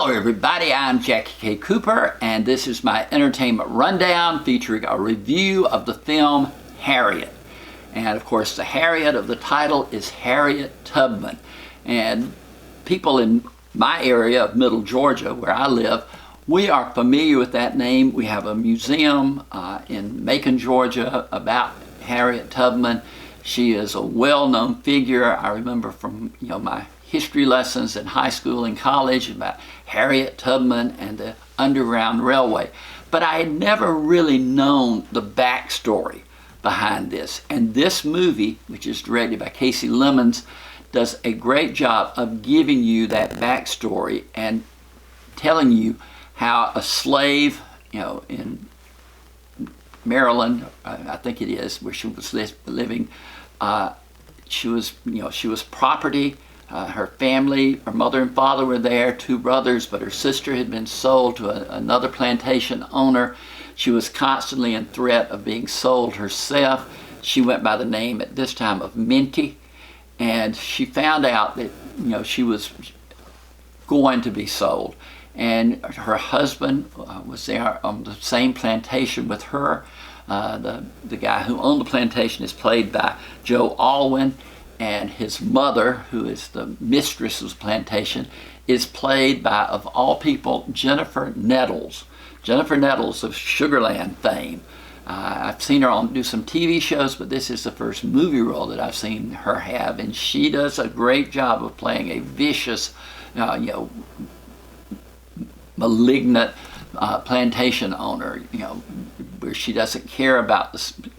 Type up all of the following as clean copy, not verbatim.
Hello everybody, I'm JackieKCooper and this is my entertainment rundown featuring a review of the film Harriet. And of course the Harriet of the title is Harriet Tubman. And people in my area of Middle Georgia where I live, we are familiar with that name. We have a museum in Macon, Georgia about Harriet Tubman. She is a well-known figure. I remember from my history lessons in high school and college about Harriet Tubman and the Underground Railway. But I had never really known the backstory behind this. And this movie, which is directed by Casey Lemons, does a great job of giving you that backstory and telling you how a slave, in Maryland, I think it is, where she was living, she was property. Her family, her mother and father were there, 2 brothers, but her sister had been sold to another plantation owner. She was constantly in threat of being sold herself. She went by the name at this time of Minty, and she found out that she was going to be sold. And her husband was there on the same plantation with her. The guy who owned the plantation is played by Joe Alwyn. And his mother, who is the mistress of the plantation, is played by, of all people, Jennifer Nettles. Jennifer Nettles of Sugarland fame. I've seen her do some TV shows, but this is the first movie role that I've seen her have. And she does a great job of playing a vicious, malignant plantation owner, where she doesn't care about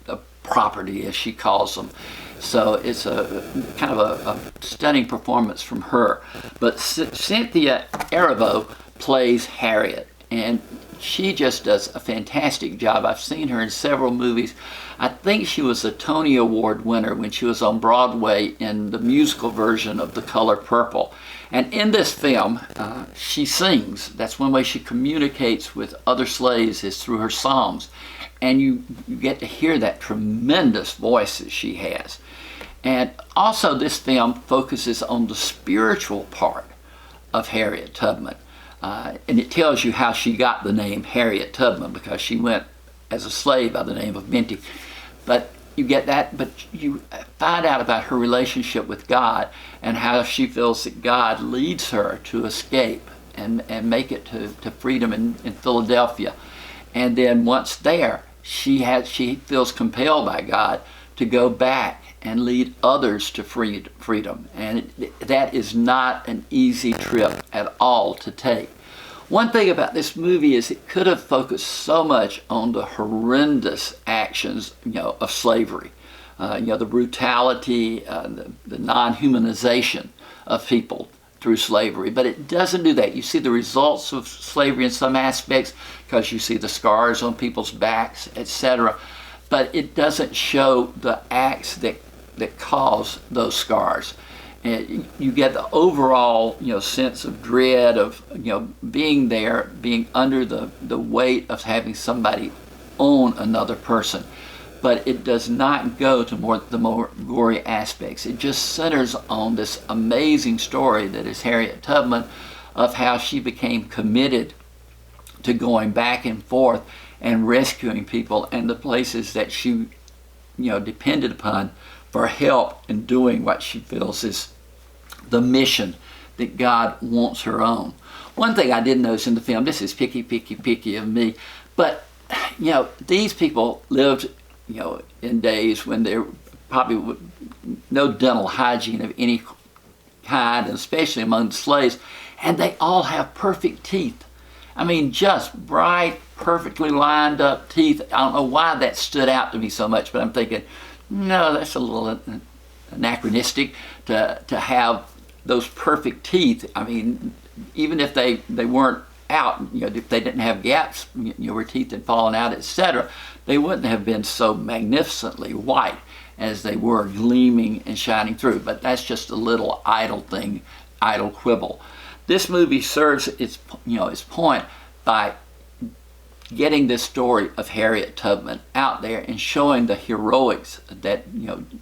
the property, as she calls them. So it's a kind of a stunning performance from her. But Cynthia Erivo plays Harriet, and she just does a fantastic job. I've seen her in several movies. I think she was a Tony Award winner when she was on Broadway in the musical version of The Color Purple. And in this film, she sings. That's one way she communicates with other slaves, is through her songs. And you get to hear that tremendous voice that she has. And also this film focuses on the spiritual part of Harriet Tubman. And it tells you how she got the name Harriet Tubman, because she went as a slave by the name of Minty. But you get that, but you find out about her relationship with God and how she feels that God leads her to escape and make it to freedom in Philadelphia. And then once there, she feels compelled by God to go back and lead others to freedom. And that is not an easy trip at all to take. One thing about this movie is it could have focused so much on the horrendous actions, of slavery. The brutality, the non-humanization of people through slavery, but it doesn't do that. You see the results of slavery in some aspects because you see the scars on people's backs, etc. But it doesn't show the acts that cause those scars. And you get the overall, sense of dread of, being there, being under the weight of having somebody own another person. But it does not go to the more gory aspects. It just centers on this amazing story that is Harriet Tubman, of how she became committed to going back and forth and rescuing people and the places that she, depended upon for help in doing what she feels is the mission that God wants her on. One thing I did notice in the film, this is picky of me, but these people lived in days when there probably no dental hygiene of any kind, especially among the slaves, and they all have perfect teeth. I mean, just bright, perfectly lined up teeth. I don't know why that stood out to me so much, but I'm thinking, no, that's a little anachronistic to have those perfect teeth. I mean, even if they weren't out, if they didn't have gaps, where teeth had fallen out, etc., they wouldn't have been so magnificently white as they were, gleaming and shining through. But that's just a little idle quibble. This movie serves its point by getting this story of Harriet Tubman out there and showing the heroics that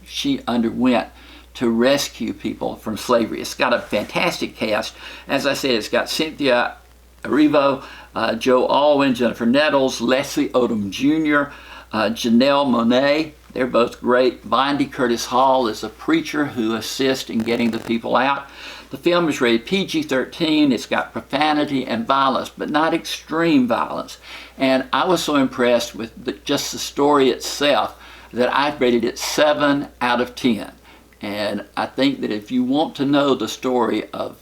she underwent to rescue people from slavery. It's got a fantastic cast. As I said, it's got Cynthia Erivo, Joe Alwyn, Jennifer Nettles, Leslie Odom Jr., Janelle Monáe. They're both great. Bondi Curtis Hall is a preacher who assists in getting the people out. The film is rated PG-13. It's got profanity and violence, but not extreme violence. And I was so impressed with just the story itself that I've rated it 7 out of 10. And I think that if you want to know the story of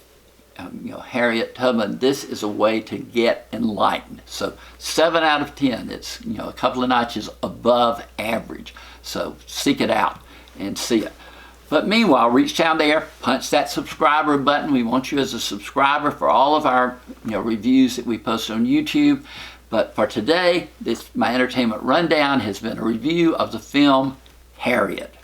Harriet Tubman, this is a way to get enlightened. So 7 out of 10. It's a couple of notches above average. So seek it out and see it. But meanwhile, reach down there, punch that subscriber button. We want you as a subscriber for all of our reviews that we post on YouTube. But for today, my entertainment rundown has been a review of the film Harriet.